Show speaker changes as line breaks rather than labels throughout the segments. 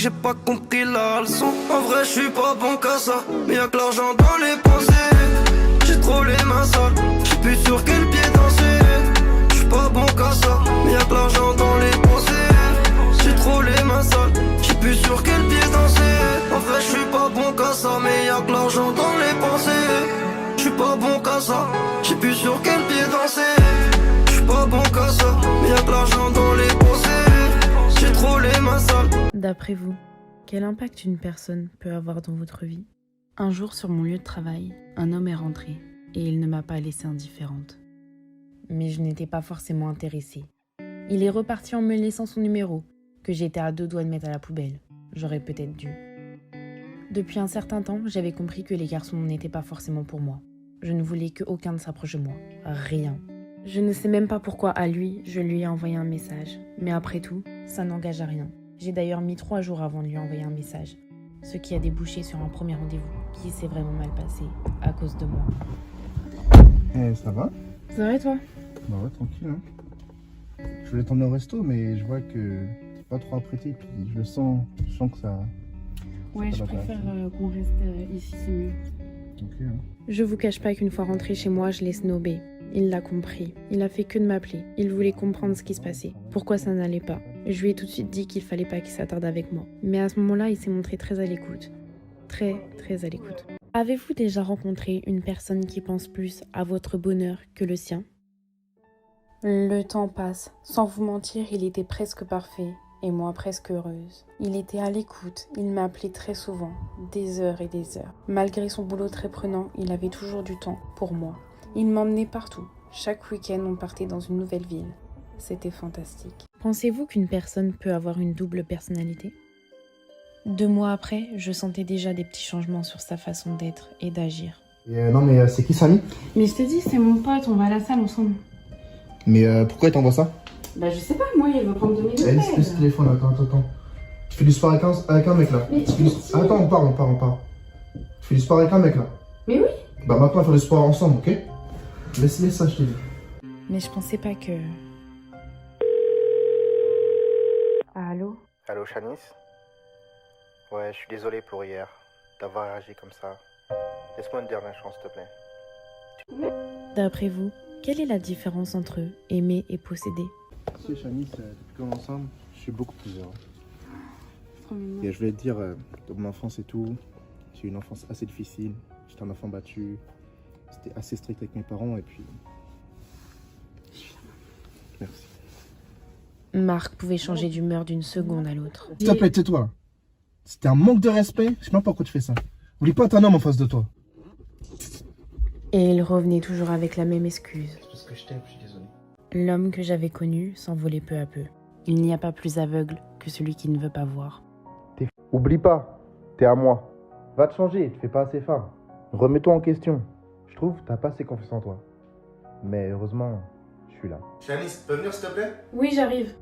j'ai pas compris la leçon. En vrai, je suis pas bon qu'à ça. Mais y'a que l'argent dans les pensées. J'ai trop les mains sales. J'sais plus sur quel pied danser. J'suis pas bon qu'à ça. Mais y'a que l'argent dans les pensées. J'ai trop les mains sales. J'sais plus sur quel pied danser. En vrai, je suis pas bon qu'à ça. Mais y'a que l'argent dans les pensées. J'suis pas bon qu'à ça. J'sais plus sur quel pied danser. J'suis pas bon qu'à ça. Mais y'a que l'argent dans les pensées. J'ai trop les mains sales.
D'après vous, quel impact une personne peut avoir dans votre vie? Un jour, sur mon lieu de travail, un homme est rentré et il ne m'a pas laissée indifférente. Mais je n'étais pas forcément intéressée. Il est reparti en me laissant son numéro, que j'étais à 2 doigts de mettre à la poubelle. J'aurais peut-être dû. Depuis un certain temps, j'avais compris que les garçons n'étaient pas forcément pour moi. Je ne voulais qu'aucun ne s'approche de moi. Rien. Je ne sais même pas pourquoi à lui, je lui ai envoyé un message. Mais après tout, ça n'engage à rien. J'ai d'ailleurs mis 3 jours avant de lui envoyer un message. Ce qui a débouché sur un premier rendez-vous qui s'est vraiment mal passé à cause de moi.
Eh, ça va?
Ça va et toi?
Bah ouais, tranquille. Hein. Je voulais t'emmener au resto, mais je vois que t'es pas trop apprêté. Puis je sens que ça...
Ouais,
ça
je
va pas.
préfère qu'on reste ici, c'est mieux.
Ok, hein.
Je vous cache pas qu'une fois rentré chez moi, je l'ai snobé. Il l'a compris. Il a fait que de m'appeler. Il voulait comprendre ce qui se passait. Pourquoi ça n'allait pas. Je lui ai tout de suite dit qu'il fallait pas qu'il s'attarde avec moi. Mais à ce moment-là, il s'est montré très à l'écoute. Très, très à l'écoute. Avez-vous déjà rencontré une personne qui pense plus à votre bonheur que le sien? Le temps passe. Sans vous mentir, il était presque parfait. Et moi presque heureuse. Il était à l'écoute, il m'appelait très souvent, des heures et des heures. Malgré son boulot très prenant, il avait toujours du temps pour moi. Il m'emmenait partout. Chaque week-end, on partait dans une nouvelle ville. C'était fantastique. Pensez-vous qu'une personne peut avoir une double personnalité? 2 mois après, je sentais déjà des petits changements sur sa façon d'être et d'agir.
Non, mais c'est qui Samy?
Mais je te dis, c'est mon pote, on va à la salle ensemble.
Mais pourquoi il t'envoie ça?
Bah je sais pas, moi il veut prendre 2000
Eh, laisse ce téléphone, attends. Tu fais du sport avec un mec là.
Mais
Attends, on part. Tu fais du sport avec un mec là.
Mais oui.
Bah maintenant, on va faire du sport ensemble, ok? Laisse ça, je te dis.
Mais je pensais pas que... Allô?
Allô, Shanice? Ouais, je suis désolé pour hier, d'avoir réagi comme ça. Laisse-moi une dernière chance, s'il te plaît.
D'après vous, quelle est la différence entre aimer et posséder?
Tu sais, Shanice, depuis qu'on est ensemble, je suis beaucoup plus heureux.
Trop mignon.
Et je voulais te dire, dans mon enfance et tout, j'ai eu une enfance assez difficile. J'étais un enfant battu. C'était assez strict avec mes parents et puis... Merci.
Marc pouvait changer d'humeur d'une seconde à l'autre.
S'il te plaît, tais-toi. C'était un manque de respect. Je sais même pas pourquoi tu fais ça. Oublie pas, t'as un homme en face de toi.
Et il revenait toujours avec la même excuse.
C'est parce que je t'aime, je suis désolé.
L'homme que j'avais connu s'envolait peu à peu. Il n'y a pas plus aveugle que celui qui ne veut pas voir.
Oublie pas, t'es à moi. Va te changer, tu fais pas assez femme. Remets-toi en question. Je trouve que t'as pas assez confiance en toi. Mais heureusement, je suis là. Shanice, tu peux venir s'il te plaît?
Oui, j'arrive.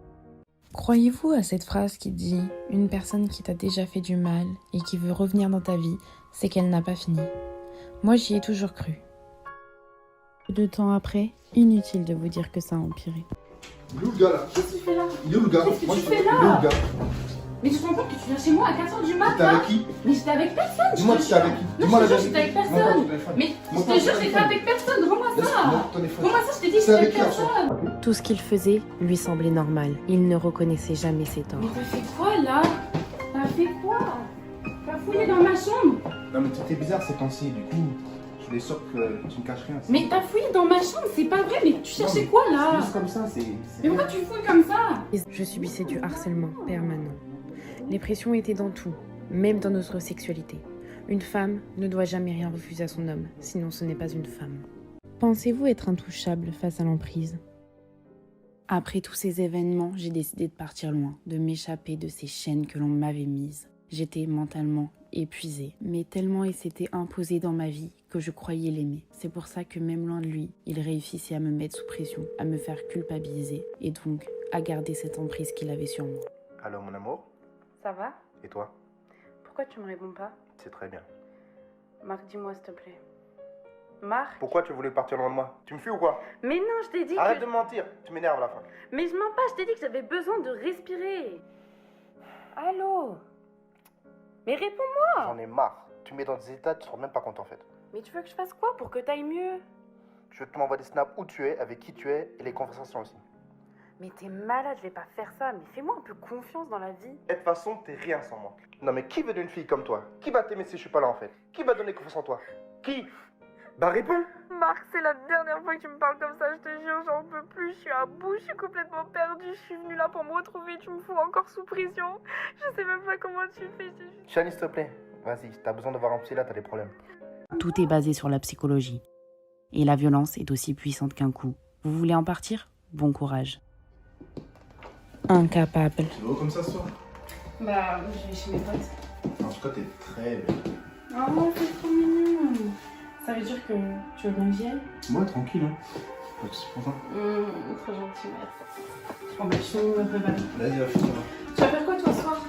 Croyez-vous à cette phrase qui dit « Une personne qui t'a déjà fait du mal et qui veut revenir dans ta vie, c'est qu'elle n'a pas fini ». Moi, j'y ai toujours cru. 2 temps après, inutile de vous dire que ça a empiré.
Il est où le gars là?
Qu'est-ce que tu fais là?
Il est où le gars?
Qu'est-ce que
Moi,
tu
je
fais
sais pas.
là?
Il est où le gars?
Mais tu te rends compte que tu viens chez moi à 4h du mat
T'es
là?
avec qui?
Mais j'étais avec personne, je
Dis-moi
te
que t'es
jure.
avec qui?
Non,
Dis-moi
je
la
te jure, j'étais avec
vérité. Montre-moi ton
personne.
téléphone.
Mais je
Montre-moi
te
ton
jure, j'étais
téléphone.
avec personne, rends-moi
Laisse-moi
ça.
ton téléphone.
Rends-moi ça, je t'ai dit que
C'est
j'étais
avec
avec
qui,
personne.
Tout ce qu'il faisait lui semblait normal. Il ne reconnaissait jamais ses torts.
Mais t'as fait quoi là? T'as fait quoi? T'as fouillé dans ma chambre?
Non mais c'était bizarre ces temps-ci, du coup, je voulais sûr que tu ne caches rien.
Mais t'as fouillé dans ma chambre, c'est pas vrai, mais tu cherchais quoi
C'est
là?
juste comme ça, c'est...
Mais pourquoi tu fouilles comme ça?
Je subissais du harcèlement permanent. Les pressions étaient dans tout, même dans notre sexualité. Une femme ne doit jamais rien refuser à son homme, sinon ce n'est pas une femme. Pensez-vous être intouchable face à l'emprise? Après tous ces événements, j'ai décidé de partir loin, de m'échapper de ces chaînes que l'on m'avait mises. J'étais mentalement épuisée, mais tellement il s'était imposé dans ma vie que je croyais l'aimer. C'est pour ça que même loin de lui, il réussissait à me mettre sous pression, à me faire culpabiliser et donc à garder cette emprise qu'il avait sur moi.
Allô, mon amour?
Ça va?
Et toi?
Pourquoi tu me réponds pas?
C'est très bien.
Marc, dis-moi s'il te plaît. Marc?
Pourquoi tu voulais partir loin de moi? Tu me fuis ou quoi?
Mais non, je t'ai dit
Arrête
que...
de mentir, tu m'énerves à la fin.
Mais je mens pas, je t'ai dit que j'avais besoin de respirer. Allô? Mais réponds-moi.
J'en ai marre. Tu me mets dans des états, tu te rends même pas compte en fait.
Mais tu veux que je fasse quoi pour que t'ailles mieux?
Je veux que tu m'envoies des snaps où tu es, avec qui tu es et les conversations aussi.
Mais t'es malade, je vais pas faire ça. Mais fais-moi un peu confiance dans la vie.
Et de toute façon, t'es rien sans moi. Non mais qui veut d'une fille comme toi? Qui va t'aimer si je suis pas là en fait? Qui va donner confiance en toi? Qui? Bah réponds.
Marc, c'est la dernière fois que tu me parles comme ça, je te jure, j'en peux plus, je suis à bout, je suis complètement perdue, je suis venue là pour me retrouver, tu me fous encore sous pression. Je sais même pas comment tu fais.
Shani, s'il te plaît, vas-y, t'as besoin de voir un psy là, t'as des problèmes.
Tout est basé sur la psychologie. Et la violence est aussi puissante qu'un coup. Vous voulez en partir? Bon courage. Incapable.
Tu vas où comme ça ce soir?
Bah, je vais chez mes potes.
En tout cas, t'es très belle.
Oh, c'est trop mignon. Ça veut dire que tu veux bien que j'y aille?
Moi, tranquille, hein. Pas de soucis pour ça.
Trop gentil, merci. Bon, bah, je finis me préparer.
Vas-y, va finir.
Tu vas faire quoi, toi, ce soir?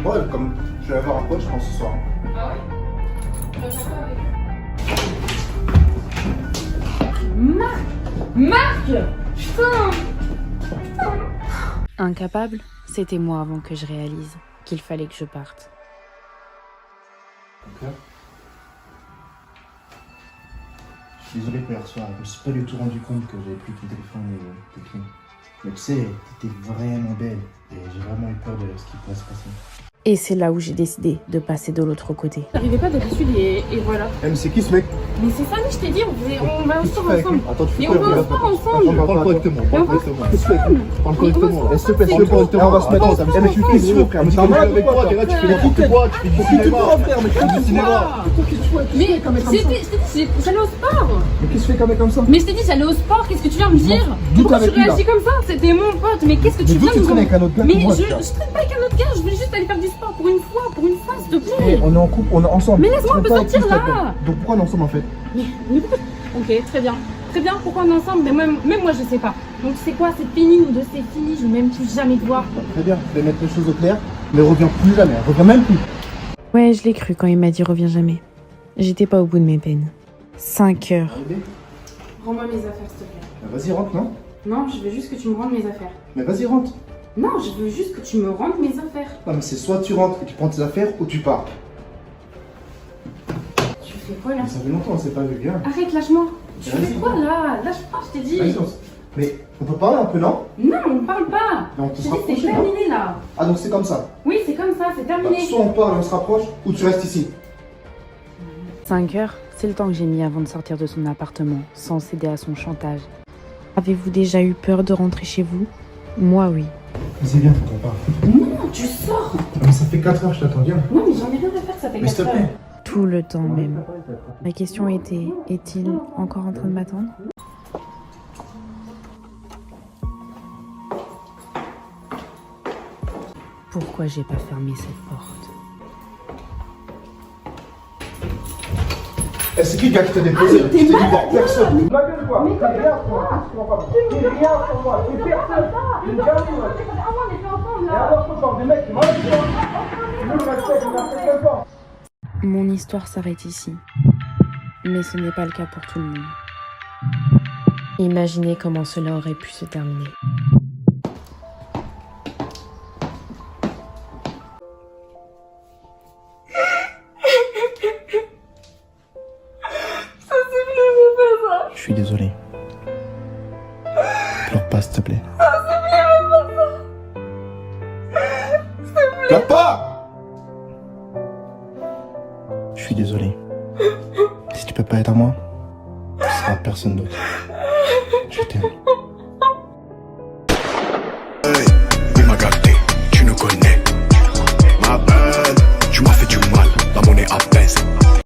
Ouais, comme je vais avoir un pote, je pense, ce soir.
Ah ouais? Tu vas faire quoi avec? Marc! Putain!
Incapable, c'était moi avant que je réalise qu'il fallait que je parte.
Ok. Je suis désolé pour hier soir, je me suis pas du tout rendu compte que j'avais pris ton téléphone et tes clés. Mais tu sais, t'étais vraiment belle et j'ai vraiment eu peur de ce qui pourrait se passer.
Et c'est là où j'ai décidé de passer de l'autre côté.
J'arrivais pas d'habitude et voilà.
Eh, mais c'est qui ce mec?
Mais c'est ça, mais je t'ai dit, on va au sport ensemble.
Attends, tu fais
Mais
quoi?
on va au sport ensemble.
Parle correctement, parle correctement. Qu'est-ce que tu fais? Parle correctement.
Mais
S'il te plaît, s'il te plaît, on va se mettre ensemble. Eh, mais je suis fils, frère. Mais t'es malade avec toi, t'es là, tu fais n'importe quoi, tu fais du cinéma. Frère, mais tu fais du cinéma.
Mais je t'ai dit, j'allais au sport.
Mais qu'est-ce que tu fais quand même comme ça?
Mais je t'ai dit, j'allais au sport, qu'est-ce que tu viens me dire? Pourquoi tu réagis comme ça? C'était mon pote, mais qu'est-ce que tu viens
tu
me
traînes avec un autre gars
Mais
que moi,
je
frère.
traîne pas avec un autre gars, je voulais juste aller faire du sport pour une fois, s'il te plaît.
On est en couple, on est ensemble.
Mais laisse-moi un peu
Tu traînes pas
sortir,
avec qui,
là.
Donc pourquoi on est ensemble en fait?
Mais pourquoi? Ok, très bien. Très bien, pourquoi on est ensemble? Mais même moi, je sais pas. Donc c'est quoi? C'est fini, nous deux, c'est fini, je veux même plus jamais te voir.
Très bien, je vais mettre les choses au clair, mais reviens plus jamais, reviens même plus.
Ouais, je l'ai cru quand il m'a dit reviens jamais. J'étais pas au bout de mes peines. 5 heures.
Arrivé?
Rends-moi mes affaires, s'il te plaît.
Bah, vas-y, rentre, non?
Non, je veux juste que tu me rendes mes affaires.
Mais vas-y, rentre.
Non, je veux juste que tu me rendes mes affaires.
Non, mais c'est soit tu rentres et tu prends tes affaires, ou tu pars.
Tu fais quoi là?
Mais ça fait longtemps, on s'est pas vu, viens.
Arrête, lâche-moi. Tu
Vas-y.
fais quoi là? Lâche-moi, je t'ai dit.
Vas-y, mais on peut parler un peu, non?
Non, on parle pas.
Mais on peut
Je
se
t'ai dit, c'est
rapprocher, non?
terminé là.
Ah, donc c'est comme ça.
Oui, c'est comme ça, c'est
Bah,
terminé.
soit on parle et on se rapproche, ou tu restes ici.
5 heures, c'est le temps que j'ai mis avant de sortir de son appartement, sans céder à son chantage.
Avez-vous déjà eu peur de rentrer chez vous? Moi, oui.
Vas-y, viens, faut qu'on parle.
Non, tu sors.
Mais ça fait 4 heures, je t'attends, viens.
Non, mais j'en ai rien à faire, ça fait
Mais s'il
4
te
heures.
plaît.
Tout le temps même. Ma question était, est-il encore en train de m'attendre?
Pourquoi j'ai pas fermé cette porte?
Eh, c'est qui le gars qui t'a déposé?
mais t'es
Je t'ai dit,
malade,
il y a personne. Ma gueule, quoi.
Mais
T'as rien sur moi. Tu comprends pas. T'es rien sur moi. T'es personne. T'es une gamine, ouais.
Ah, on était ensemble
Et
là.
alors, ce genre de mec, il m'a dit, je le respecte, je le respecte pas.
Mon histoire s'arrête ici. Mais ce n'est pas le cas pour tout le monde. Imaginez comment cela aurait pu se terminer.
Je suis désolé. Pleure pas, s'il te plaît. Pleure pas! Je suis désolé. Si tu peux pas être à moi, ce sera personne d'autre. Je t'aime.